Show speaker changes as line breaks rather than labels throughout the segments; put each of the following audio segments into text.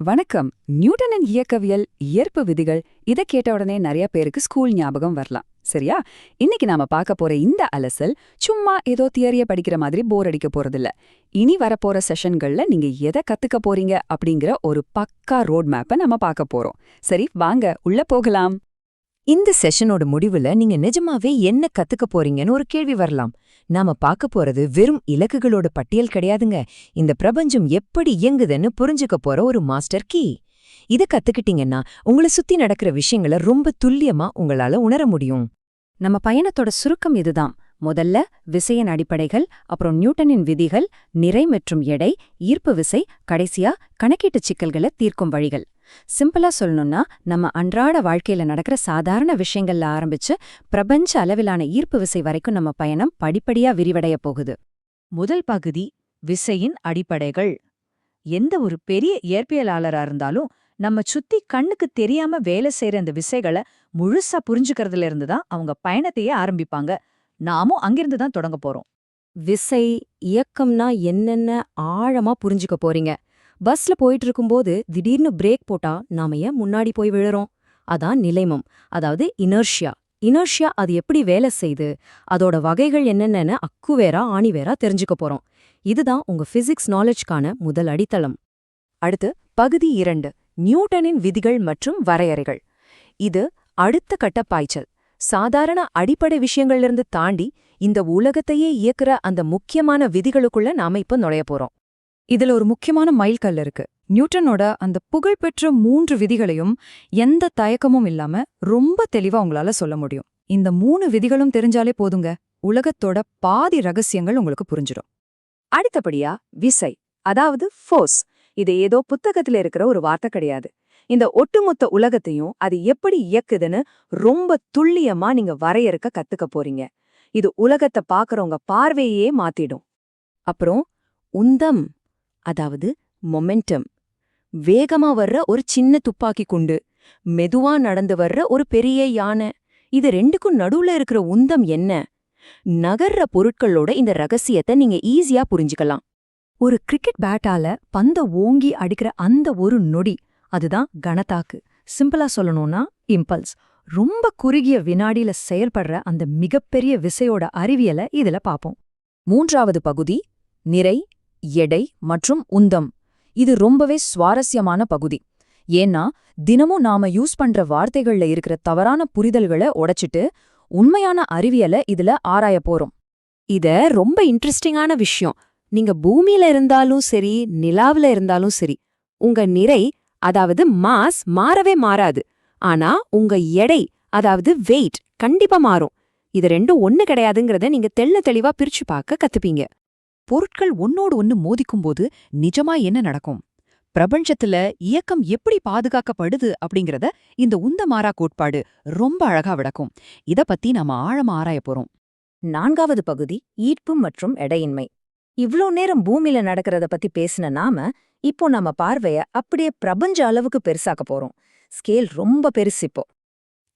வணக்கம். நியூட்டனின் இயக்கவியல், ஈர்ப்பு விதிகள் இத கேட்ட உடனே நிறைய பேருக்கு ஸ்கூல் ஞாபகம் வரலாம். சரியா? இன்னைக்கு நாம பார்க்க போற இந்த அலசல் சும்மா ஏதோ தியரிய படிக்கிற மாதிரி போர் அடிக்க போறதில்ல. இனி வரப்போற செஷன்கள்ல நீங்க எதை கத்துக்க போறீங்க அப்படிங்கிற ஒரு பக்கா ரோட் மேப்பை நம்ம பார்க்க போறோம். சரி, வாங்க உள்ள போகலாம்.
இந்த செஷனோட முடிவுல நீங்க நிஜமாவே என்ன கத்துக்க போறீங்கன்னு ஒரு கேள்வி வரலாம். நாம பார்க்க போறது வெறும் இலக்குகளோட பட்டியல் கிடையாதுங்க. இந்த பிரபஞ்சம் எப்படி இயங்குதுன்னு புரிஞ்சுக்க போற ஒரு மாஸ்டர் கீ. இத கத்துக்கிட்டீங்கன்னா உங்களை சுத்தி நடக்கிற விஷயங்களை ரொம்ப துல்லியமா உங்களால உணர முடியும்.
நம்ம பயணத்தோட சுருக்கம் இதுதான். முதல்ல விசையின் அடிப்படைகள், அப்புறம் நியூட்டனின் விதிகள், நிறை மற்றும் எடை, ஈர்ப்பு விசை, கடைசியா கணக்கீட்டு சிக்கல்களை தீர்க்கும் வழிகள். சிம்பிளா சொல்லணும்னா, நம்ம அன்றாட வாழ்க்கையில நடக்கிற சாதாரண விஷயங்கள்ல ஆரம்பிச்சு பிரபஞ்ச அளவிலான ஈர்ப்பு விசை வரைக்கும் நம்ம பயணம் படிப்படியா விரிவடைய போகுது.
முதல் பகுதி விசையின் அடிப்படைகள். எந்த ஒரு பெரிய இயற்பியலாளரா இருந்தாலும் நம்ம சுத்தி கண்ணுக்கு தெரியாம வேலை செய்யற அந்த விசைகளை முழுசா புரிஞ்சுக்கிறதுல இருந்து தான் அவங்க பயணத்தையே ஆரம்பிப்பாங்க. நாமும் அங்கிருந்து தான் தொடங்க போறோம்.
விசை, இயக்கம்னா என்னென்ன ஆழமா புரிஞ்சுக்க போறீங்க. பஸ்ல போயிட்டு இருக்கும்போது திடீர்னு பிரேக் போட்டா நாம ஏன் முன்னாடி போய் விழுறோம்? அதான் நிலைமம், அதாவது இனர்ஷியா. இனர்ஷியா அது எப்படி வேலை செய்யுது, அதோட வகைகள் என்னென்னு அக்குவேரா ஆணிவேரா தெரிஞ்சுக்க போறோம். இதுதான் உங்க பிசிக்ஸ் நாலேஜ்க்கான முதல் அடித்தளம்.
அடுத்து பகுதி 2, நியூட்டனின் விதிகள் மற்றும் வரையறைகள். இது அடுத்த கட்ட பாய்ச்சல். சாதாரண அடிப்படை விஷயங்கள்லிருந்து தாண்டி இந்த உலகத்தையே இயக்குற அந்த முக்கியமான விதிகளுக்குள்ள நாம இப்ப நுழைய போறோம்.
இதுல ஒரு முக்கியமான மைல்கல் இருக்கு. நியூட்டனோட அந்த புகழ்பெற்ற 3 விதிகளையும் எந்த தயக்கமும் இல்லாம ரொம்ப தெளிவா உங்களால சொல்ல முடியும். இந்த 3 விதிகளும் தெரிஞ்சாலே போதுங்க, உலகத்தோட பாதி ரகசியங்கள் உங்களுக்கு புரிஞ்சிடும்.
அடுத்தபடியா விசை, அதாவது ஃபோர்ஸ். இது ஏதோ புத்தகத்துல இருக்கிற ஒரு வார்த்தை கிடையாது. இந்த ஒட்டுமொத்த உலகத்தையும் அது எப்படி இயக்குதுன்னு ரொம்ப துல்லியமா நீங்க வரையறுக்க கத்துக்க போறீங்க. இது உலகத்தை பாக்குறவங்க பார்வையே மாத்திடும். அப்புறம் உந்தம், அதாவது மொமெண்டம். வேகமா வர்ற ஒரு சின்ன துப்பாக்கி குண்டு, மெதுவா நடந்து வர்ற ஒரு பெரிய யானை, இது ரெண்டுக்கும் நடுவுல இருக்கிற உந்தம் என்ன? நகர்ற பொருட்களோட இந்த ரகசியத்தை நீங்க ஈஸியா புரிஞ்சுக்கலாம்.
ஒரு கிரிக்கெட் பேட்டால பந்த ஓங்கி அடிக்கிற அந்த ஒரு நொடி, அதுதான் கணத்தாக்கு. சிம்பிளா சொல்லணும்னா இம்பல்ஸ். ரொம்ப குறுகிய வினாடியில செயல்படுற அந்த மிகப்பெரிய விசையோட அறிவியலை இதுல பாப்போம்.
3வது பகுதி நிறை, எடை மற்றும் உந்தம். இது ரொம்பவே சுவாரஸ்யமான பகுதி. ஏன்னா தினமும் நாம யூஸ் பண்ற வார்த்தைகள்ல இருக்கிற தவறான புரிதல்களை உடைச்சிட்டு உண்மையான அறிவியலை இதுல ஆராய போறோம்.
இத ரொம்ப இன்ட்ரெஸ்டிங்கான விஷயம். நீங்க பூமியில இருந்தாலும் சரி, நிலாவுல இருந்தாலும் சரி, உங்க நிறை, அதாவது மாஸ் மாறவே மாறாது. ஆனா உங்க எடை, அதாவது வெயிட் கண்டிப்பா மாறும். இது ரெண்டும் ஒண்ணு கிடையாதுங்கிறத நீங்க தெளிவா பிரிச்சு பார்க்க கத்துப்பீங்க.
பொருட்கள் ஒன்னோடு ஒன்னு மோதிக்கும்போது நிஜமா என்ன நடக்கும்? பிரபஞ்சத்துல இயக்கம் எப்படி பாதுகாக்கப்படுது அப்படிங்கறத இந்த உந்தமாரா கோட்பாடு ரொம்ப அழகா விளக்கும். இத பத்தி நாம ஆழமா ஆராய போறோம்.
4வது பகுதி ஈர்ப்பு மற்றும் எடையின்மை. இவ்ளோ நேரம் பூமியில நடக்கிறத பத்தி பேசின நாம இப்போ நம்ம பார்வைய அப்படியே பிரபஞ்ச அளவுக்கு பெருசாக்க போறோம். ஸ்கேல் ரொம்ப பெருசு இப்போ.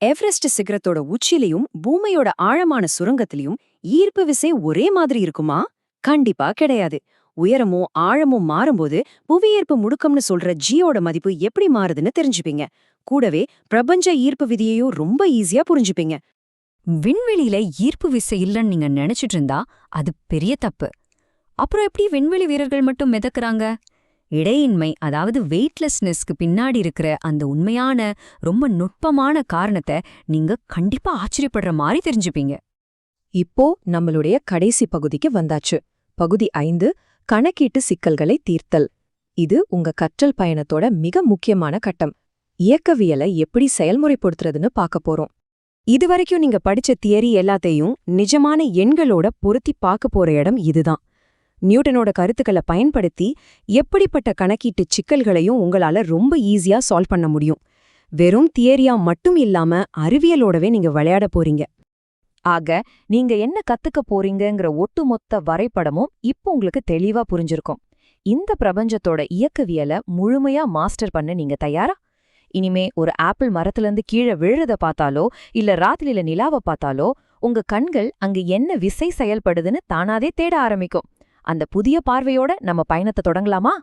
எவரெஸ்ட் சிகரத்தோட உச்சிலையும் பூமியோட ஆழமான சுரங்கத்திலையும் ஈர்ப்பு விசை ஒரே மாதிரி இருக்குமா? கண்டிப்பா கிடையாது. உயரமும் ஆழமும் மாறும்போது புவியீர்ப்பு முடுக்கம்னு சொல்ற ஜியோட மதிப்பு எப்படி மாறுதுன்னு தெரிஞ்சுப்பீங்க. கூடவே பிரபஞ்ச ஈர்ப்பு விதியையும் ரொம்ப ஈஸியா புரிஞ்சுப்பீங்க.
விண்வெளியில ஈர்ப்பு விசை இல்லைன்னு நீங்க நினைச்சிட்டு இருந்தா அது பெரிய தப்பு. அப்புறம் எப்படி விண்வெளி வீரர்கள் மட்டும் மிதக்குறாங்க? இடையின்மை, அதாவது வெயிட்லெஸ்னஸ்க்கு பின்னாடி இருக்கிற அந்த உண்மையான ரொம்ப நுட்பமான காரணத்தை நீங்க கண்டிப்பா ஆச்சரியப்படுற மாதிரி தெரிஞ்சுப்பீங்க.
இப்போ நம்மளுடைய கடைசி பகுதிக்கு வந்தாச்சு. பகுதி 5, கணக்கீட்டு சிக்கல்களை தீர்த்தல். இது உங்க கற்றல் பயணத்தோட மிக முக்கியமான கட்டம். இயக்கவியலை எப்படி செயல்முறைப்படுத்துறதுன்னு பார்க்க போறோம். இதுவரைக்கும் நீங்க படிச்ச தியரி எல்லாத்தையும் நிஜமான எண்களோட பொருத்தி பார்க்க போற இடம் இதுதான். நியூட்டனோட கருத்துக்களை பயன்படுத்தி எப்படிப்பட்ட கணக்கீட்டு சிக்கல்களையும் உங்களால ரொம்ப ஈஸியா சால்வ் பண்ண முடியும். வெறும் தியரியா மட்டும் இல்லாம அறிவியலோடவே நீங்க விளையாட போறீங்க. ஆக நீங்க என்ன கத்துக்க போறீங்கங்கிற ஒட்டுமொத்த வரைபடமும் இப்போ உங்களுக்கு தெளிவா புரிஞ்சிருக்கும். இந்த பிரபஞ்சத்தோட இயக்கவியலை முழுமையா மாஸ்டர் பண்ண நீங்க தயாரா? இனிமே ஒரு ஆப்பிள் மரத்திலிருந்து கீழே விழுறத பார்த்தாலோ இல்ல ராத்திரியில நிலாவை பார்த்தாலோ உங்க கண்கள் அங்க என்ன விசை செயல்படுதுன்னு தானாதே தேட ஆரம்பிக்கும். அந்த புதிய பார்வையோட நம்ம பயணத்தை தொடங்கலாமா?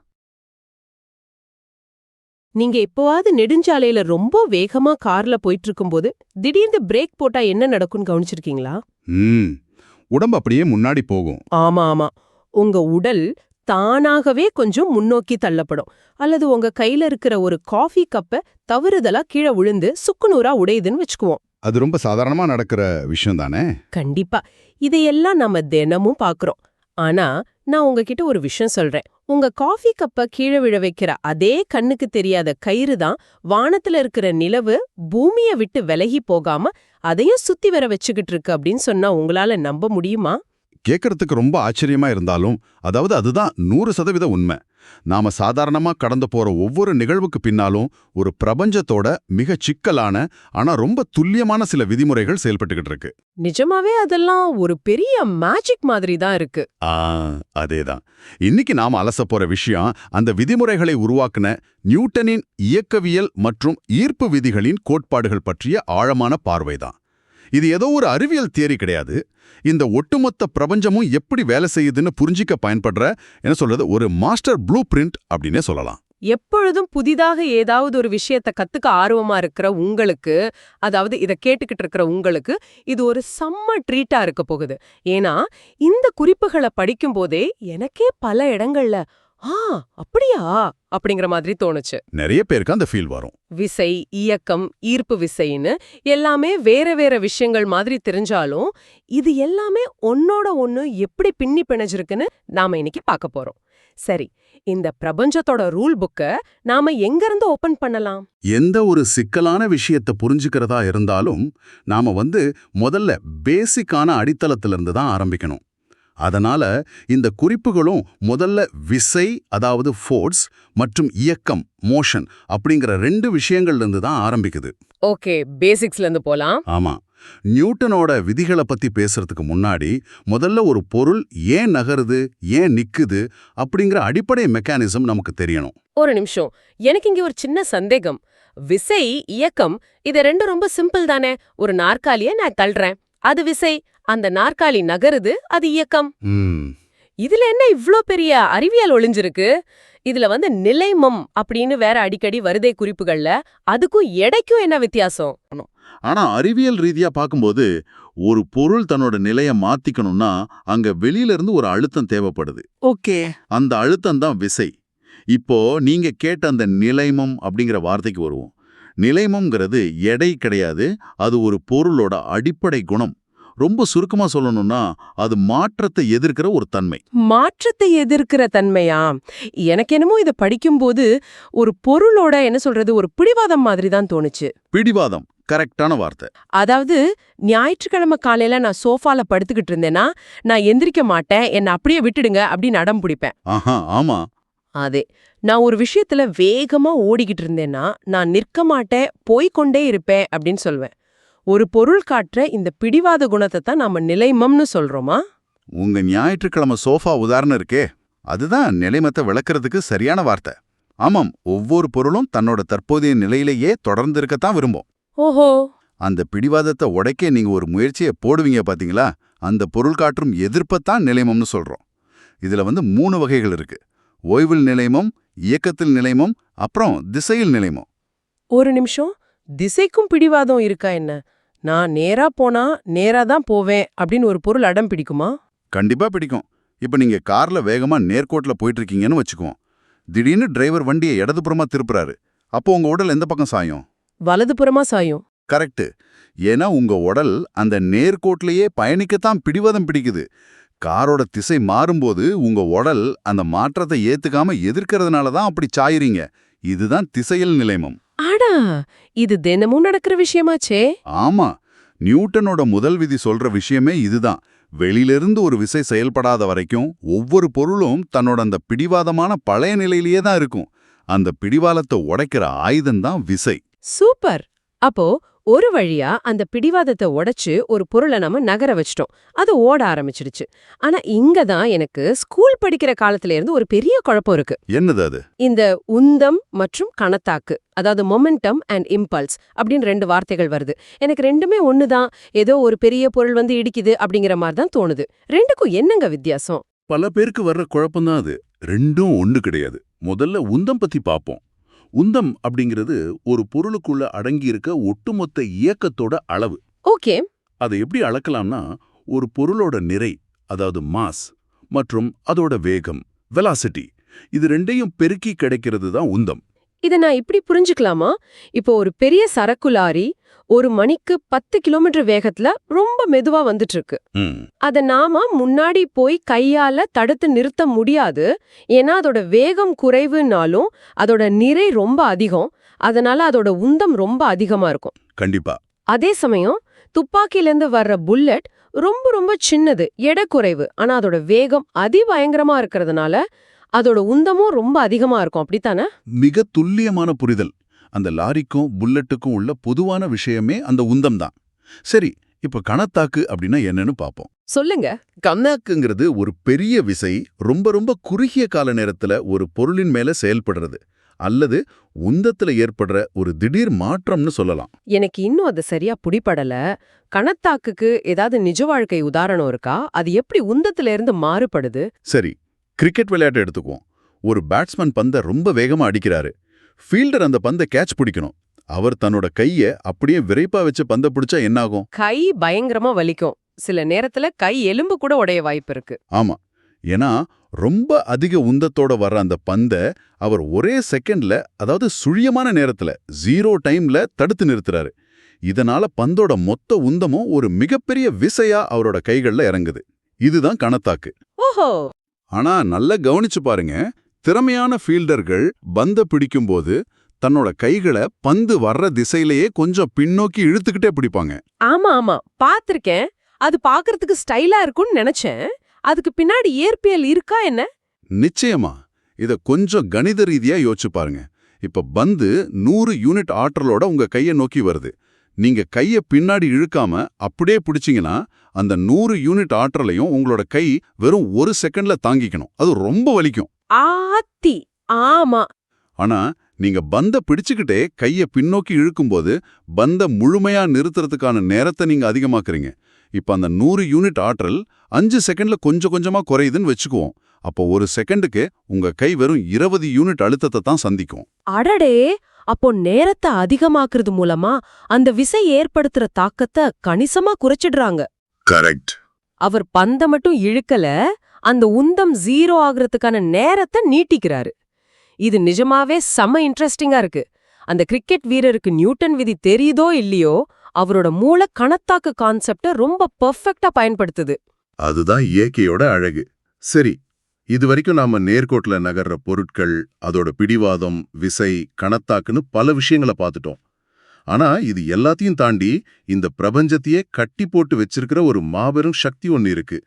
நீங்க எப்போவாவது நெடுஞ்சாலையில ரொம்ப வேகமா கார்ல போயிட்டு இருக்கும்போது திடீர்னு பிரேக் போட்டா என்ன நடக்கும்னு கவனிச்சிருக்கீங்களா?
உடம்பு அப்படியே முன்னாடி போகும்.
ஆமா ஆமா, உங்க உடல் தானாகவே கொஞ்சம் முன்னோக்கி தள்ளப்படும். அல்லது உங்க கையில இருக்கிற ஒரு காஃபி கப்ப தவறுதலா கீழே விழுந்து சுக்குநூறா உடையுதுன்னு வச்சுக்குவோம்.
அது ரொம்ப சாதாரணமா நடக்கிற விஷயம் தானே.
கண்டிப்பா, இதையெல்லாம் நம்ம தினமும் பாக்குறோம். ஆனா நான் உங்ககிட்ட ஒரு விஷயம் சொல்றேன். உங்க காஃபி கப்ப கீழே விழ வைக்கிற அதே கண்ணுக்கு தெரியாத கயிறு தான் வானத்துல இருக்கிற நிலவு பூமியை விட்டு விலகி போகாம அதையும் சுத்தி வர வச்சுக்கிட்டு இருக்கு அப்படின்னு சொன்னா உங்களால நம்ப முடியுமா?
கேட்கறதுக்கு ரொம்ப ஆச்சரியமா இருந்தாலும் அதாவது அதுதான் 100% உண்மை. நாம சாதாரணமா கடந்து போற ஒவ்வொரு நிகழ்வுக்கு பின்னாலும் ஒரு பிரபஞ்சத்தோட மிக சிக்கலான ஆனா ரொம்ப துல்லியமான சில விதிமுறைகள் செயல்பட்டுக்கிட்டு இருக்கு.
நிஜமாவே அதெல்லாம் ஒரு பெரிய மேஜிக் மாதிரி தான் இருக்கு.
அதேதான். இன்னைக்கு நாம அலச போற விஷயம் அந்த விதிமுறைகளை உருவாக்குன நியூட்டனின் இயக்கவியல் மற்றும் ஈர்ப்பு விதிகளின் கோட்பாடுகள் பற்றிய ஆழமான பார்வைதான். இது ஏதோ ஒரு அறிவியல் தியரி கிடையாது. இந்த ஒட்டுமொத்த பிரபஞ்சமும் எப்படி வேலை செய்யுதுன்னு புரிஞ்சிக்க பயன்படுற என்ன சொல்றது ஒரு மாஸ்டர் ப்ளூ பிரிண்ட் அப்படின்னே சொல்லலாம்.
எப்பொழுதும் புதிதாக ஏதாவது ஒரு விஷயத்த கத்துக்க ஆர்வமா இருக்கிற உங்களுக்கு, அதாவது இத கேட்டுக்கிட்டு இருக்கிற உங்களுக்கு இது ஒரு செம்ம ட்ரீட்டா இருக்க போகுது. ஏன்னா இந்த குறிப்புகளை படிக்கும் போதே எனக்கே பல இடங்கள்ல அப்படியா அப்படிங்கிற மாதிரி தோணுச்சு.
நிறைய பேருக்கு அந்த ஃபீல் வரும்.
விசை, இயக்கம், ஈர்ப்பு விசைன்னு எல்லாமே வேற வேற விஷயங்கள் மாதிரி தெரிஞ்சாலும் இது எல்லாமே ஒன்னோட ஒன்னு எப்படி பின்னி பிணைஞ்சிருக்குன்னு நாம இன்னைக்கு பார்க்க போறோம். சரி, இந்த பிரபஞ்சத்தோட ரூல் புக்க நாம எங்க இருந்து ஓபன் பண்ணலாம்?
எந்த ஒரு சிக்கலான விஷயத்தை புரிஞ்சுக்கிறதா இருந்தாலும் நாம முதல்ல பேசிக்கான அடித்தளத்திலிருந்து தான் ஆரம்பிக்கணும். அதனால இந்த குறிப்புகளும் முதல்ல விசை, அதாவது ஃபோர்ஸ், மற்றும் இயக்கம், மோஷன் அப்படிங்கிற 2 விஷயங்கள்ல இருந்து தான் ஆரம்பிக்குது.
ஓகே, பேசிக்ஸ்ல இருந்து போலாம்.
ஆமா, நியூட்டனோட விதிகளை பத்தி பேசுறதுக்கு முன்னாடி முதல்ல ஒரு பொருள் ஏன் நகருது, ஏன் நிக்குது அப்படிங்கிற அடிப்படை மெக்கானிசம் நமக்கு தெரியணும்.
ஒரு நிமிஷம், எனக்கு இங்க ஒரு சின்ன சந்தேகம். விசை, இயக்கம் இது ரெண்டும் ரொம்ப சிம்பிள் தானே. ஒரு நாற்காலியை நான் தள்ளுறேன், அது விசை. அந்த நாற்காலி நகருது, அது இயக்கம். இதுல என்ன இவ்ளோ பெரிய அறிவியல் ஒளிஞ்சிருக்கு? இதுல நிலைமம் அப்படின்னு வேற அடிக்கடி வருதே குறிப்புகள்ல, அதுக்கும் எடைக்கும் என்ன வித்தியாசம்?
ஆனா அறிவியல் ரீதியா பார்க்கும்போது ஒரு பொருள் தன்னோட நிலையை மாத்திக்கணும்னா அங்க வெளியில இருந்து ஒரு அழுத்தம் தேவைப்படுது. ஓகே, அந்த அழுத்தம் தான் விசை. இப்போ நீங்க கேட்ட அந்த நிலைமம் அப்படிங்கிற வார்த்தைக்கு வருவோம். நிலைமம்ங்கிறது எடை கிடையாது, அது ஒரு பொருளோட அடிப்படை குணம். ரொம்ப சுருக்கமா சொல்லணும்னா அது மாற்றத்தை எதிர்க்கிற ஒரு தன்மை.
மாற்றத்தை எதிர்க்கிற தன்மையா? எனக்கு என்னமோ இதை படிக்கும்போது ஒரு பொருளோட என்ன சொல்றது ஒரு பிடிவாதம் மாதிரி தான் தோணுச்சு.
பிடிவாதம் கரெக்டான வார்த்தை.
அதாவது ஞாயிற்றுக்கிழமை காலையில நான் சோஃபால படுத்துக்கிட்டு இருந்தேன்னா நான் எந்திரிக்க மாட்டேன், என்னை அப்படியே விட்டுடுங்க அப்படின்னு அடம் பிடிப்பேன்.
ஆமா,
அதே நான் ஒரு விஷயத்துல வேகமா ஓடிக்கிட்டு இருந்தேன்னா நான் நிற்க மாட்டேன், போய்கொண்டே இருப்பேன் அப்படின்னு சொல்வேன். ஒரு பொருள் காட்டுற இந்த பிடிவாத குணத்தை தான் நாம நிலைமம்னு சொல்றோமா?
உங்க ஞாயிற்றுக்கிழமை சோஃபா உதாரணம் இருக்கே, அதுதான் நிலைமத்தை விளக்குறதுக்கு சரியான வார்த்தை. ஆமாம், ஒவ்வொரு பொருளும் தன்னோட தற்போதைய நிலையிலேயே தொடர்ந்து இருக்கத்தான் விரும்பும்.
ஓஹோ,
அந்த பிடிவாதத்தை உடைக்க நீங்க ஒரு முயற்சியை போடுவீங்க பாத்தீங்களா, அந்த பொருள் காற்றும் எதிர்ப்பத்தான் நிலைமம்னு சொல்றோம். இதுல 3 வகைகள் இருக்கு. ஓய்வில் நிலைமம், இயக்கத்தில் நிலைமம், அப்புறம் திசையில் நிலைமம்.
ஒரு நிமிஷம், திசைக்கும் பிடிவாதம் இருக்கா என்ன? நான் நேரா போனா நேரா தான் போவேன் அப்படின்னு ஒரு பொருள் அடம் பிடிக்குமா?
கண்டிப்பா பிடிக்கும். இப்ப நீங்க கார்ல வேகமா நேர்கோட்டில் போயிட்டு இருக்கீங்கன்னு வச்சுக்குவோம். திடீர்னு டிரைவர் வண்டியை இடதுபுறமா திருப்புறாரு. அப்போ உங்க உடல் எந்த பக்கம் சாயும்?
வலதுபுறமா சாயும்.
கரெக்ட். ஏன்னா உங்க உடல் அந்த நேர்கோட்டிலேயே பயணிக்கத்தான் பிடிவாதம் பிடிக்குது. காரோட திசை மாறும்போது உங்க உடல் அந்த மாற்றத்தை ஏத்துக்காம எதிர்க்கிறதுனால தான் அப்படி சாயிறீங்க. இதுதான் திசையில் நிலைமம்.
ஆடா, இது தினமும் நடக்கிற விஷயமாச்சே.
ஆமா, நியூட்டனோட முதல் விதி சொல்ற விஷயமே இதுதான். வெளியிலிருந்து ஒரு விசை செயல்படாத வரைக்கும் ஒவ்வொரு பொருளும் தன்னோட அந்த பிடிவாதமான பழைய நிலையிலேயே தான் இருக்கும். அந்த பிடிவாதத்தை உடைக்கிற ஆயுதம்தான் விசை.
சூப்பர். அப்போ ஒரு வழியா அந்த பிடிவாதத்தை உடைச்சு ஒரு பொருளை நம்ம நகர வச்சிட்டோம், அது ஓட ஆரம்பிச்சிடுச்சு. ஆனா இங்கதான் எனக்கு ஸ்கூல் படிக்கிற காலத்துல இருந்து ஒரு பெரிய குழப்பம் இருக்கு.
என்னது அது?
இந்த உந்தம் மற்றும் கணத்தாக்கு, அதாவது மொமெண்டம் அண்ட் இம்பல்ஸ் அப்படின்னு 2 வார்த்தைகள் வருது. எனக்கு ரெண்டுமே ஒண்ணுதான், ஏதோ ஒரு பெரிய பொருள் இடிக்குது அப்படிங்கிற மாதிரி தான் தோணுது. ரெண்டுக்கும் என்னங்க வித்தியாசம்?
பல பேருக்கு வர்ற குழப்பம்தான் அது. ரெண்டும் ஒண்ணு கிடையாது. முதல்ல உந்தம் பத்தி பாப்போம். உந்தம் அப்படிங்கிறது ஒரு பொருளுக்குள்ள அடங்கியிருக்க ஒட்டுமொத்த இயக்கத்தோட அளவு.
ஓகே.
அதை எப்படி அளக்கலாம்னா, ஒரு பொருளோட நிறை, அதாவது மாஸ், மற்றும் அதோட வேகம், வெலாசிட்டி, இது ரெண்டையும் பெருக்கி கிடைக்கிறது தான் உந்தம்.
இத நான் இப்படி புரிஞ்சுக்கலாமா? இப்போ ஒரு பெரிய சரக்கு லாரி ஒரு மணிக்கு 10 கிலோமீட்டர் வேகத்துல ரொம்ப மெதுவா வந்துட்டு இருக்கு. அத நாம முன்னாடி போய் கையால தடுத்து நிறுத்த முடியாது. ஏன்னா அதோட வேகம் குறைவுனாலும் அதோட நிறை ரொம்ப அதிகம். அதனால அதோட உந்தம் ரொம்ப அதிகமா இருக்கும்.
கண்டிப்பா.
அதே சமயம் துப்பாக்கியிலேருந்து வர்ற புல்லட் ரொம்ப ரொம்ப சின்னது, எடை குறைவு. ஆனா அதோட வேகம் அதிபயங்கரமா இருக்கிறதுனால அதோட உந்தமும் ரொம்ப அதிகமா இருக்கும். அப்படித்தானே?
மிக துல்லியமான புரிதல். அந்த லாரிக்கும் புல்லட்டுக்கும் உள்ள பொதுவான விஷயமே அந்த உந்தம் தான். சரி, இப்ப கணத்தாக்கு அப்படின்னா என்னன்னு பாப்போம்.
சொல்லுங்க.
கணத்தாக்குங்கிறது ஒரு பெரிய விசை ரொம்ப ரொம்ப குறுகிய கால நேரத்துல ஒரு பொருளின் மேல செயல்படுறது, அல்லது உந்தத்துல ஏற்படுற ஒரு திடீர் மாற்றம்னு சொல்லலாம்.
எனக்கு இன்னும் அது சரியா புடிபடல. கணத்தாக்குக்கு ஏதாவது நிஜ வாழ்க்கை உதாரணம் இருக்கா? அது எப்படி உந்தத்துல இருந்து மாறுபடுது?
சரி, கிரிக்கெட் விளையாட்டு எடுத்துக்குவோம். ஒரு பேட்ஸ்மேன் பந்தை ரொம்ப வேகமா அடிக்கிறாரு. ஃபீல்டர் அந்த பந்தை கேட்ச் பிடிக்கணும். அவர் தன்னோட கைய அப்படியே விரைப்பா வச்சு பந்தை பிடிச்சா என்னாகும்?
கை பயங்கரமா வலிக்கும். சில நேரத்துல கை எலும்பு கூட உடைய வாய்ப்பு இருக்கு.
ஆமா, ஏன்னா ரொம்ப அதிக உந்தத்தோட வர்ற அந்த பந்தை அவர் ஒரே செகண்ட்ல, அதாவது சுழியமான நேரத்துல, 0 டைம்ல தடுத்து நிறுத்துறாரு. இதனால பந்தோட மொத்த உந்தமும் ஒரு மிகப்பெரிய விசையா அவரோட கைகள்ல இறங்குது. இதுதான் கணத்தாக்கு.
ஓஹோ.
ஆனா நல்லா கவனிச்சு பாருங்க, திறமையான ஃபீல்டர்கள் பந்தை பிடிக்கும்போது தன்னோட கைகளை பந்து வர்ற திசையிலேயே கொஞ்சம் பின்னோக்கி இழுத்துக்கிட்டே பிடிப்பாங்க.
ஆமா ஆமா, பாத்திருக்கேன். அது பாக்குறதுக்கு ஸ்டைலா இருக்கும்னு நினைச்சேன். அதுக்கு பின்னாடி இயற்பியல் இருக்கா என்ன?
நிச்சயமா. இத கொஞ்சம் கணித ரீதியா யோசிச்சு பாருங்க. இப்ப பந்து 100 யூனிட் ஆற்றலோட உங்க கையை நோக்கி வருது. நீங்க கைய பின்னாடி இழுக்காம அப்படியே பிடிச்சீங்கன்னா அந்த 100 யூனிட் ஆற்றலையும் உங்களோட கை வெறும் 1 செகண்ட்ல தாங்கிக்கணும். அது ரொம்ப வலிக்கும்.
ஆத்தி. ஆமா.
ஆனா நீங்க பந்த பிடிச்சுக்கிட்டே கைய பின்னோக்கி இழுக்கும்போது பந்த முழுமையா நிறுத்துறதுக்கான நேரத்தை நீங்க அதிகமாக்குறீங்க. இப்ப அந்த 100 யூனிட் ஆற்றல் 5 செகண்ட்ல கொஞ்சம் கொஞ்சமா குறையுதுன்னு வச்சுக்குவோம். அப்போ 1 செகண்டுக்கு உங்க கை வெறும் 20 யூனிட் அழுத்தத்தை தான் சந்திக்கும்.
அடடே, அப்போ நேரத்தை அதிகமாக்குறது மூலமா அந்த விசை ஏற்படுத்துற தாக்கத்தை கணிசமா குறைச்சிடுறாங்க.
கரெக்ட்.
அவர் பந்த மட்டும் இழுக்கல, அந்த உந்தம் 0 ஆகுறதுக்கான நேரத்தை நீட்டிக்கிறாரு. இது நிஜமாவே செம்ம இன்ட்ரெஸ்டிங்கா இருக்கு. அந்த கிரிக்கெட் வீரருக்கு நியூட்டன் விதி தெரியுதோ இல்லையோ, அவரோட மூளை கணத்தாக்கு கான்செப்ட ரொம்ப பெர்ஃபெக்ட்டா பயன்படுத்துது.
அதுதான் இயற்கையோட அழகு. சரி, இதுவரைக்கும் நாம நேர்கோட்டுல நகர்ற பொருட்கள், அதோட பிடிவாதம், விசை, கணத்தாக்குன்னு பல விஷயங்களை பார்த்துட்டோம். ஆனா இது எல்லாத்தையும் தாண்டி இந்த பிரபஞ்சத்தையே கட்டி போட்டு வச்சிருக்கிற ஒரு மாபெரும் சக்தி ஒன்னு இருக்கு.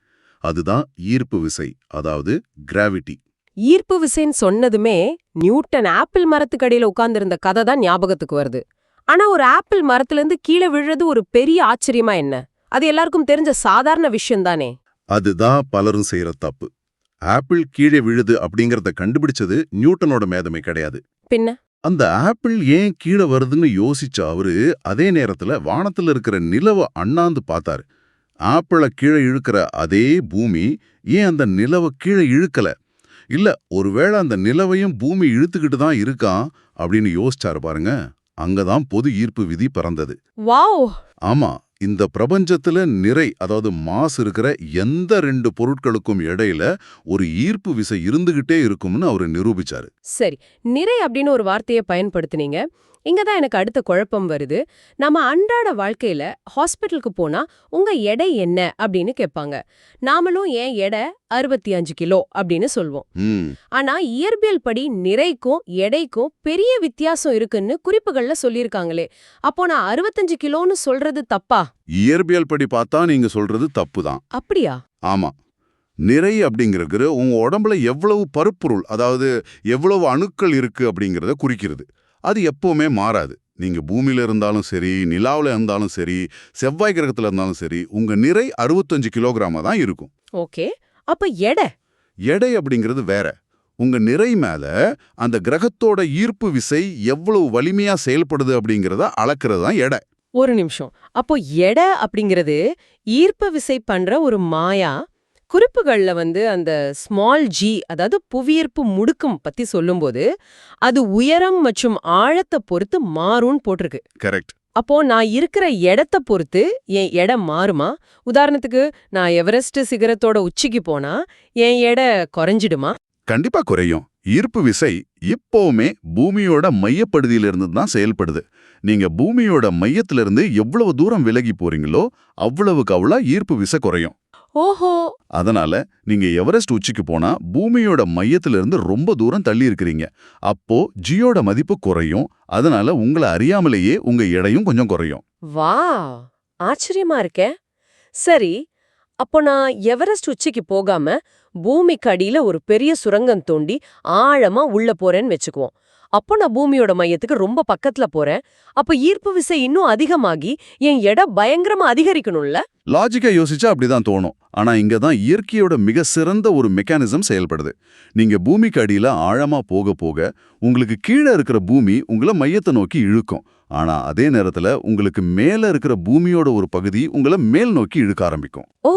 அதுதான் ஈர்ப்பு விசை, அதாவது கிராவிட்டி.
ஈர்ப்பு விசைன்னு சொன்னதுமே நியூட்டன் ஆப்பிள் மரத்துக்கடியில உட்கார்ந்திருந்த கதை தான் ஞாபகத்துக்கு வருது. ஆனா ஒரு ஆப்பிள் மரத்திலிருந்து கீழே விழுறது ஒரு பெரிய ஆச்சரியமா என்ன? அது எல்லாருக்கும் தெரிஞ்ச சாதாரண விஷயம் தானே.
அதுதான் பலரும் செய்யற தப்பு. ஆப்பிள் கீழே விழுது அப்படிங்கறத கண்டுபிடிச்சது நியூட்டனோட மேதமை கிடையாது.
பின்ன
அந்த ஆப்பிள் ஏன் கீழே வருதுன்னு யோசிச்ச அவரு அதே நேரத்துல வானத்துல இருக்கிற நிலவை அண்ணாந்து பார்த்தாரு. ஆப்பிளை கீழே இழுக்கிற அதே பூமி ஏன் அந்த நிலவை கீழே இழுக்கல? இல்ல ஒருவேளை அந்த நிலவையும் பூமி இழுத்துக்கிட்டு தான் இருக்கான் அப்படின்னு யோசிச்சாரு பாருங்க. அங்கதான் பொது ஈர்ப்பு விதி பிறந்தது.
வாவ்.
ஆமா, இந்த பிரபஞ்சத்துல நிறை, அதாவது மாஸ் இருக்கிற எந்த 2 பொருட்களுக்கும் இடையில ஒரு ஈர்ப்பு விசை இருந்துகிட்டே இருக்கும்னு அவரு நிரூபிச்சாரு.
சரி, நிறை அப்படின்னு ஒரு வார்த்தையை பயன்படுத்துனீங்க. இங்கதான் எனக்கு அடுத்த குழப்பம் வருது. நம்ம அன்றாட வாழ்க்கையில ஹாஸ்பிட்டலுக்கு போனா உங்க எடை என்ன அப்படின்னு கேட்பாங்க. நாமளும் ஏன் எடை 65 கிலோ அப்படின்னு சொல்வோம். ஆனா இயற்பியல் படி நிறைக்கும் எடைக்கும் பெரிய வித்தியாசம் இருக்குன்னு குறிப்புகள்ல சொல்லியிருக்காங்களே. அப்போ நான் 65 கிலோன்னு சொல்றது தப்பா?
இயற்பியல் படி பார்த்தா நீங்க சொல்றது தப்புதான்.
அப்படியா?
ஆமா. நிறை அப்படிங்கிறது உங்க உடம்புல எவ்வளவு பருப்பொருள், அதாவது எவ்வளவு அணுக்கள் இருக்கு அப்படிங்கறத குறிக்கிறது. அது எப்பவுமே மாறாது. நீங்க பூமியில இருந்தாலும் சரி, நிலாவுல இருந்தாலும் சரி, செவ்வாய் கிரகத்துல இருந்தாலும் சரி, உங்க நிறை 65 கிலோகிராமா தான் இருக்கும்.
ஓகே, அப்ப எடை?
எடை அப்படிங்கிறது வேற. உங்க நிறை மேல அந்த கிரகத்தோட ஈர்ப்பு விசை எவ்வளவு வலிமையா செயல்படுது அப்படிங்கறத அளக்கிறது தான் எடை.
ஒரு நிமிஷம். அப்போ எடை அப்படிங்கிறது ஈர்ப்பு விசை பண்ற ஒரு மாயா, குறிப்புகள்ல அந்த ஸ்மால் ஜி, அதாவது புவியீர்ப்பு முடுக்கம் பத்தி சொல்லும்போது அது உயரம் மற்றும் ஆழத்தை பொறுத்து மாறும்னு போட்டிருக்கு.
கரெக்ட்.
அப்போ நான் இருக்கிற இடத்த பொறுத்து என் எடை மாறுமா? உதாரணத்துக்கு நான் எவரெஸ்ட் சிகரத்தோட உச்சிக்கு போனா என் எடை குறைஞ்சிடுமா?
கண்டிப்பா குறையும். ஈர்ப்பு விசை இப்போவுமே பூமியோட மையப்பகுதியிலிருந்து தான் செயல்படுது. நீங்க பூமியோட மையத்திலிருந்து எவ்வளவு தூரம் விலகி போறீங்களோ அவ்வளவுக்கு அவ்வளோ ஈர்ப்பு விசை குறையும்.
ஓஹோ.
அதனால நீங்க எவரெஸ்ட் உச்சிக்கு போனா பூமியோட மையத்திலிருந்து ரொம்ப தூரம் தள்ளி இருக்கிறீங்க. அப்போ ஜியோட மதிப்பு குறையும். அதனால உங்களை அறியாமலேயே உங்க எடையும் கொஞ்சம் குறையும்.
வா, ஆச்சரியமா இருக்கே. சரி, அப்போ நான் எவரெஸ்ட் உச்சிக்கு போகாம பூமிக்கு அடியில ஒரு பெரிய சுரங்கம் தோண்டி ஆழமா உள்ள போறேன்னு வெச்சுக்குவோம். அப்போ நான் பூமியோட மையத்துக்கு ரொம்ப பக்கத்துல போறேன். அப்ப ஈர்ப்பு விசை இன்னும் அதிகமாகி என் எடை பயங்கரமா அதிகரிக்கணும்ல?
லாஜிக்கா யோசிச்சா அப்படிதான் தோணும். ஆனா இங்க தான் இயற்கையோட மிக சிறந்த ஒரு மெக்கானிசம் செயல்படுது. நீங்க பூமிக்கு அடியில ஆழமா போக போக உங்களுக்கு கீழே இருக்கிற பூமி உங்களை மையத்தை நோக்கி இழுக்கும். ஆனா அதே நேரத்துல உங்களுக்கு மேல இருக்கிற பூமியோட ஒரு பகுதி உங்களை மேல் நோக்கி இழுக்க ஆரம்பிக்கும்.
ஓ.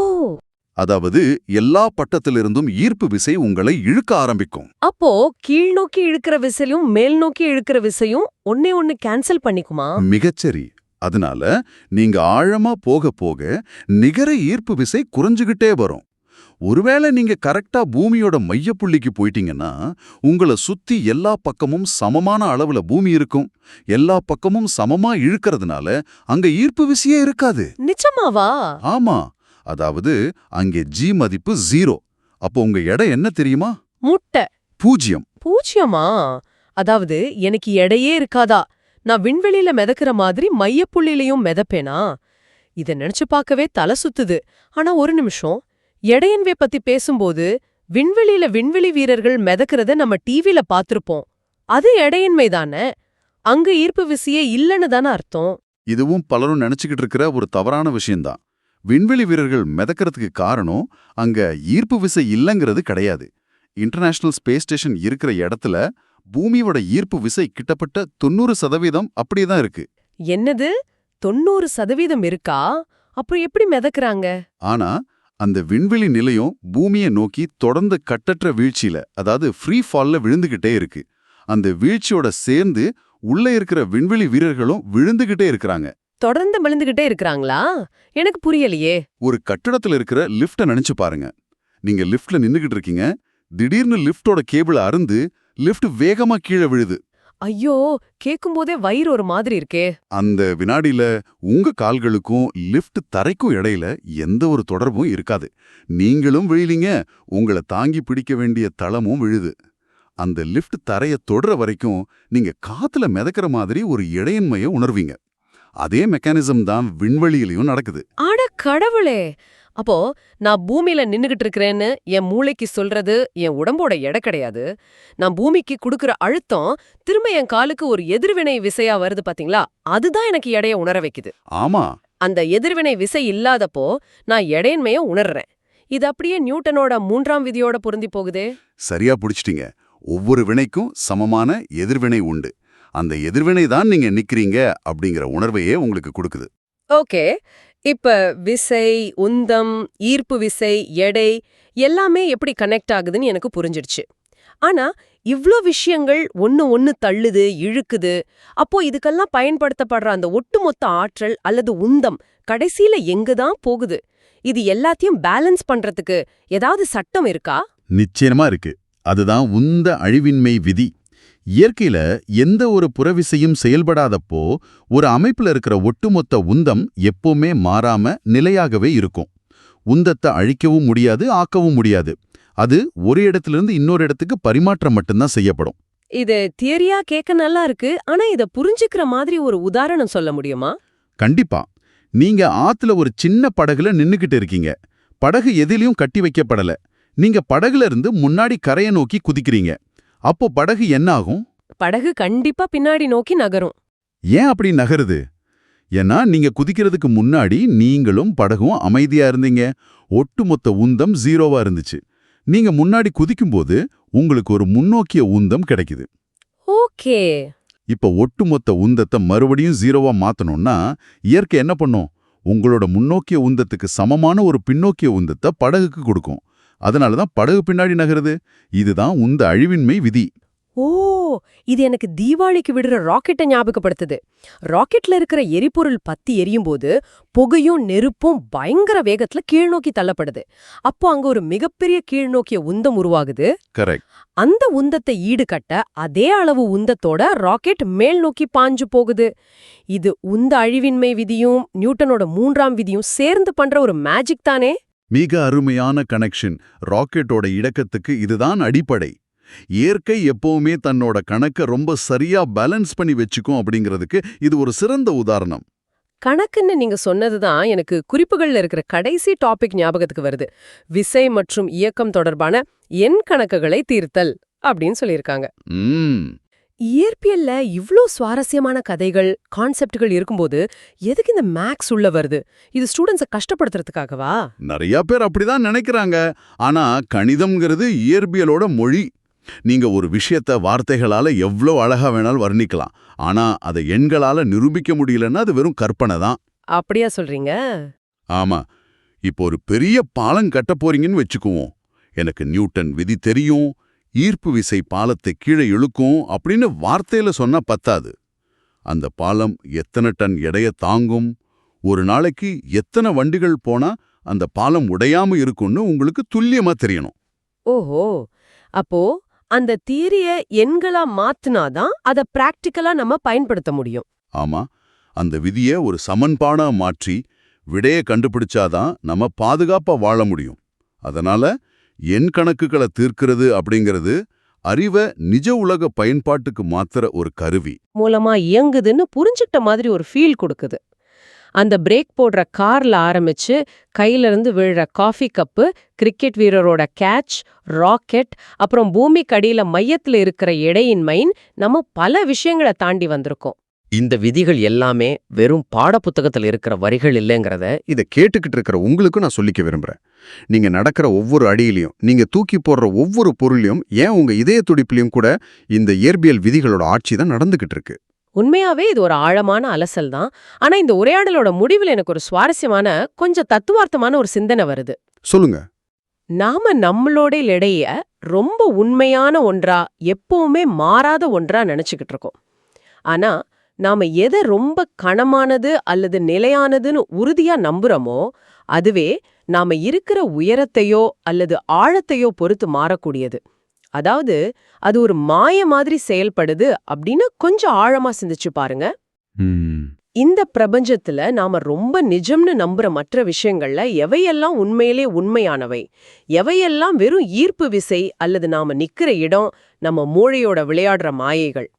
அதாவது எல்லா பட்டத்திலிருந்தும் ஈர்ப்பு விசை உங்களை இழுக்க ஆரம்பிக்கும்.
அப்போ கீழ் நோக்கி இழுக்கிற விசையும் மேல் நோக்கி இழுக்கிற விசையும் ஒண்ணு கேன்சல் பண்ணிக்குமா?
மிகச்சரி. அதனால நீங்க ஆழமா போக போக நிகர ஈர்ப்பு விசை குறைஞ்சுகிட்டே வரும். ஒருவேளை நீங்க கரெக்டா பூமியோட மையப்புள்ளிக்கு போயிட்டீங்கன்னா உங்களை சுத்தி எல்லா பக்கமும் சமமான அளவுல பூமி இருக்கும். எல்லா பக்கமும் சமமா இழுக்கிறதுனால அங்க ஈர்ப்பு விசையே இருக்காது.
நிச்சயமாவா?
ஆமா. அதாவது அங்கே ஜி மதிப்பு 0. அப்போ உங்க எடை என்ன தெரியுமா?
முட்டை.
0.
பூஜ்யமா? அதாவது எனக்கு எடையே இருக்காதா? நான் விண்வெளியில மிதக்கிற மாதிரி மையப்புள்ளிலையும் மிதப்பேனா? இத நினைச்சு பார்க்கவே தலை சுத்துது. ஆனா ஒரு நிமிஷம், எடையன்வே பத்தி பேசும்போது விண்வெளியில விண்வெளி வீரர்கள் மிதக்கிறத நம்ம டிவில பாத்திருப்போம். அது எடையன்மை தானே? அங்க ஈர்ப்பு விசையே இல்லன்னு தானே அர்த்தம்?
இதுவும் பலரும் நினைச்சுக்கிட்டு இருக்கிற ஒரு தவறான விஷயம்தான். விண்வெளி வீரர்கள் மிதக்கிறதுக்கு காரணம் அங்க ஈர்ப்பு விசை இல்லைங்கிறது கிடையாது. இன்டர்நேஷனல் ஸ்பேஸ் ஸ்டேஷன் இருக்கிற இடத்துல பூமியோட ஈர்ப்பு விசை கிட்டத்தட்ட 90% அப்படியேதான் இருக்கு.
என்னது, 90% இருக்கா? அப்புறம் எப்படி மிதக்குறாங்க?
ஆனா அந்த விண்வெளி நிலையம் பூமியை நோக்கி தொடர்ந்து கட்டற்ற வீழ்ச்சியில, அதாவது ஃப்ரீ ஃபால்ல விழுந்துகிட்டே இருக்கு. அந்த வீழ்ச்சியோட சேர்ந்து உள்ள இருக்கிற விண்வெளி வீரர்களும் விழுந்துகிட்டே இருக்கிறாங்க.
தொடர்ந்து விழுந்துகிட்டே இருக்கிறாங்களா? எனக்கு புரியலையே.
ஒரு கட்டடத்துல இருக்கிற லிஃப்ட நினைச்சு பாருங்க. நீங்க லிஃப்ட்ல நின்னுகிட்டு இருக்கீங்க. திடீர்னு லிஃப்டோட கேபிள் அறுந்து லிஃப்ட் வேகமா கீழே விழுது.
ஐயோ, கேக்கும்போதே வயிறு ஒரு மாதிரி இருக்கே.
அந்த வினாடியில உங்க கால்களுக்கும் லிஃப்ட் தரைக்கும் இடையில எந்த ஒரு தொடர்பும் இருக்காது. நீங்களும் விழலீங்க, உங்களை தாங்கி பிடிக்க வேண்டிய தளமும் விழுது. அந்த லிஃப்ட் தரைய தொடுற வரைக்கும் நீங்க காத்துல மிதக்கிற மாதிரி ஒரு இடையின்மையை உணர்வீங்க. அதே மெக்கானிசம் தான் விண்வெளியிலையும் நடக்குது.
ஆட கடவுளே! அப்போ நான் பூமியில நின்னுகிட்டு இருக்கிறேன்னு என் மூளைக்கு சொல்றது என் உடம்போட எடை கிடையாது. நான் பூமிக்கு குடுக்குற அழுத்தம் திரும்ப என் காலுக்கு ஒரு எதிர்வினை விசையா வருது பாத்தீங்களா? அதுதான் எனக்கு எடைய உணர வைக்குது.
ஆமா.
அந்த எதிர்வினை விசை இல்லாதப்போ நான் எடையின்மைய உணர்றேன். இது அப்படியே நியூட்டனோட 3ஆம் விதியோட பொருந்தி போகுதே.
சரியா புடிச்சிட்டீங்க. ஒவ்வொரு வினைக்கும் சமமான எதிர்வினை உண்டு. அந்த எதிர்வினை தான் நீங்க நிக்கிறீங்க அப்படிங்கிற உணர்வையே உங்களுக்கு கொடுக்குது.
ஓகே, இப்ப விசை, உந்தம், ஈர்ப்பு விசை, எடை எல்லாமே எப்படி கனெக்ட் ஆகுதுன்னு எனக்கு புரிஞ்சிடுச்சு. ஆனா இவ்ளோ விஷயங்கள் ஒன்னு தள்ளுது, இழுக்குது. அப்போ இதுக்கெல்லாம் பயன்படுத்தப்படுற அந்த ஒட்டுமொத்த ஆற்றல் அல்லது உந்தம் கடைசியில எங்கதான் போகுது? இது எல்லாத்தையும் பேலன்ஸ் பண்றதுக்கு ஏதாவது சட்டம் இருக்கா?
நிச்சயமா இருக்கு. அதுதான் உந்த அழிவின்மை விதி. இயற்கையில எந்த ஒரு புறவிசையும் செயல்படாதப்போ ஒரு அமைப்புல இருக்கிற ஒட்டுமொத்த உந்தம் எப்பவுமே மாறாம நிலையாகவே இருக்கும். உந்தத்தை அழிக்கவும் முடியாது, ஆக்கவும் முடியாது. அது ஒரு இடத்திலிருந்து இன்னொரு இடத்துக்கு பரிமாற்றம் மட்டும்தான் செய்யப்படும்.
இது தியரியா கேட்க நல்லா இருக்கு. ஆனா இத புரிஞ்சுக்கிற மாதிரி ஒரு உதாரணம் சொல்ல முடியுமா?
கண்டிப்பா. நீங்க ஆத்துல ஒரு சின்ன படகுல நின்னுகிட்டு இருக்கீங்க. படகு எதிலையும் கட்டி வைக்கப்படல. நீங்க படகுல இருந்து முன்னாடி கரையை நோக்கி குதிக்கிறீங்க. அப்போ படகு என்ன ஆகும்?
படகு கண்டிப்பா பின்னாடி நோக்கி நகரும்.
ஏன் அப்படி நகருது? ஏன்னா நீங்க குதிக்கிறதுக்கு முன்னாடி நீங்களும் படகும் அமைதியா இருந்தீங்க. ஒட்டுமொத்த உந்தம் 0வா இருந்துச்சு. நீங்க முன்னாடி குதிக்கும்போது உங்களுக்கு ஒரு முன்னோக்கிய உந்தம் கிடைக்குது.
ஓகே.
இப்ப ஒட்டுமொத்த உந்தத்தை மறுபடியும் 0வா மாத்தணும்னா இயற்கை என்ன பண்ணும்? உங்களோட முன்னோக்கிய உந்தத்துக்கு சமமான ஒரு பின்னோக்கிய உந்தத்தை படகுக்கு கொடுக்கும். அதனாலதான் படகு பின்னாடி நகருது. இதுதான் உந்த அழிவின்மை விதி.
ஓ, இது எனக்கு தீபாவளிக்கு விடுற ராக்கெட்டை ஞாபகப்படுத்துது. ராக்கெட்ல இருக்கிற எரிபொருள் பத்தி எரியும்போது புகையும் நெருப்பும் பயங்கர வேகத்துல கீழ்நோக்கி தள்ளப்படுது. அப்போ அங்க ஒரு மிகப்பெரிய கீழ்நோக்கிய உந்தம் உருவாகுது.
கரெக்ட்.
அந்த உந்தத்தை ஈடுகட்ட அதே அளவு உந்தத்தோட ராக்கெட் மேல் நோக்கி பாஞ்சு போகுது. இது உந்த அழிவின்மை விதியும் நியூட்டனோட 3ஆம் விதியும் சேர்ந்து பண்ற ஒரு மேஜிக் தானே?
மிக அருமையான கனெக்ஷன். ராக்கெட்டோட இடக்கத்துக்கு இதுதான் அடிப்படை. இயற்கை எப்பவுமே தன்னோட கணக்க ரொம்ப சரியா பேலன்ஸ் பண்ணி வச்சுக்கும் அப்படிங்கிறதுக்கு இது ஒரு சிறந்த உதாரணம்.
கணக்குன்னு நீங்க சொன்னதுதான் எனக்கு குறிப்புகள்ல இருக்கிற கடைசி டாபிக் ஞாபகத்துக்கு வருது. விசை மற்றும் இயக்கம் தொடர்பான எண் கணக்குகளை தீர்த்தல் அப்படின்னு சொல்லியிருக்காங்க. இயற்பியல்ல இவ்ளோ சுவாரஸ்யமான கதைகள், கான்செப்ட்கள் இருக்கும்போது எதுக்கு இந்த மேக்ஸ் உள்ள வருது? இது ஸ்டூடெண்ட்ஸை கஷ்டப்படுத்துறதுக்காகவா?
நிறைய பேர் அப்படிதான் நினைக்கிறாங்க. ஆனா கணிதம்ங்கிறது இயற்பியலோட மொழி. நீங்க ஒரு விஷயத்த வார்த்தைகளால எவ்ளோ அழகா வேணாலும் வர்ணிக்கலாம். ஆனா அதை எண்களால நிரூபிக்க முடியலன்னா அது வெறும் கற்பனை தான்.
அப்படியா சொல்றீங்க?
ஆமா. இப்போ ஒரு பெரிய பாலம் கட்ட போறீங்கன்னு வச்சுக்குவோம். எனக்கு நியூட்டன் விதி தெரியும், ஈர்ப்பு விசை பாலத்தை கீழே இழுக்கும் அப்படின்னு வார்த்தையில சொன்னா பத்தாது. அந்த பாலம் எத்தனை டன் எடைய தாங்கும், ஒரு நாளைக்கு எத்தனை வண்டிகள் போனா அந்த பாலம் உடையாம இருக்கும்னு உங்களுக்கு துல்லியமா தெரியணும்.
ஓஹோ, அப்போ அந்த தியரிய எண்களா மாத்துனாதான் அத பிராக்டிக்கலா நம்ம பயன்படுத்த முடியும்.
ஆமா, அந்த விதியை ஒரு சமன்பாடா மாற்றி விடையை கண்டுபிடிச்சாதான் நம்ம பாதுகாப்பா வாழ முடியும். அதனால எண் கணக்குகளை தீர்க்கிறது அப்படிங்கிறது அறிவை நிஜ உலக பயன்பாட்டுக்கு மாத்திர ஒரு கருவி
மூலமா இயங்குதுன்னு புரிஞ்சுக்கிட்ட மாதிரி ஒரு ஃபீல் கொடுக்குது. அந்த பிரேக் போடுற கார்ல ஆரம்பிச்சு கையில இருந்து விழுற காஃபி கப்பு, கிரிக்கெட் வீரரோட கேட்ச், ராக்கெட், அப்புறம் பூமிக்கு அடியில மையத்துல இருக்கிற எடையின்மைன், நம்ம பல விஷயங்களை தாண்டி வந்திருக்கோம்.
இந்த விதிகள் எல்லாமே வெறும் பாடப்புத்தகத்தில் இருக்கிற வரிகள் இல்லைங்கிறத
இதை கேட்டுக்கிட்டு இருக்கிற உங்களுக்கு நான் சொல்லிக்க விரும்புறேன். நீங்க நடக்கிற ஒவ்வொரு அடியிலையும், நீங்க தூக்கி போடுற ஒவ்வொரு பொருளையும், ஏன் உங்க இதய துடிப்புலையும் கூட இந்த இயற்பியல் விதிகளோட ஆட்சி தான் நடந்துகிட்டு இருக்கு.
உண்மையாவே இது ஒரு ஆழமான அலசல் தான். ஆனா இந்த உரையாடலோட முடிவில் எனக்கு ஒரு சுவாரஸ்யமான, கொஞ்சம் தத்துவார்த்தமான ஒரு சிந்தனை வருது.
சொல்லுங்க.
நாம நம்மளோட எடைய ரொம்ப உண்மையான ஒன்றா, எப்பவுமே மாறாத ஒன்றா நினைச்சுக்கிட்டு இருக்கோம். ஆனா நாம எதை ரொம்ப கனமானது அல்லது நிலையானதுன்னு உறுதியா நம்புறோமோ அதுவே நாம இருக்கிற உயரத்தையோ அல்லது ஆழத்தையோ பொறுத்து மாறக்கூடியது. அதாவது அது ஒரு மாய மாதிரி செயல்படுது அப்படின்னு கொஞ்சம் ஆழமா சிந்திச்சு பாருங்க. இந்த பிரபஞ்சத்துல நாம ரொம்ப நிஜம்னு நம்புற மற்ற விஷயங்கள்ல எவையெல்லாம் உண்மையிலே உண்மையானவை, எவையெல்லாம் வெறும் ஈர்ப்பு விசை அல்லது நாம நிக்கிற இடம், நம்ம மூளையோட விளையாடுற மாயைகள்.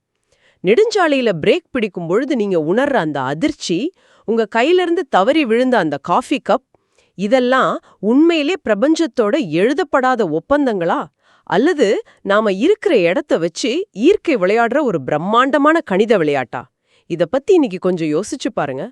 நெடுஞ்சாலையில பிரேக் பிடிக்கும் பொழுது நீங்க உணர்ற அந்த அதிர்ச்சி, உங்க கையிலிருந்து தவறி விழுந்த அந்த காஃபி கப், இதெல்லாம் உண்மையிலே பிரபஞ்சத்தோட எழுதப்படாத ஒப்பந்தங்களா, அல்லது நாம இருக்கிற இடத்த வச்சு ஈர்க்கை விளையாடுற ஒரு பிரம்மாண்டமான கணித விளையாட்டா? இத பத்தி இன்னைக்கு கொஞ்சம் யோசிச்சு பாருங்க.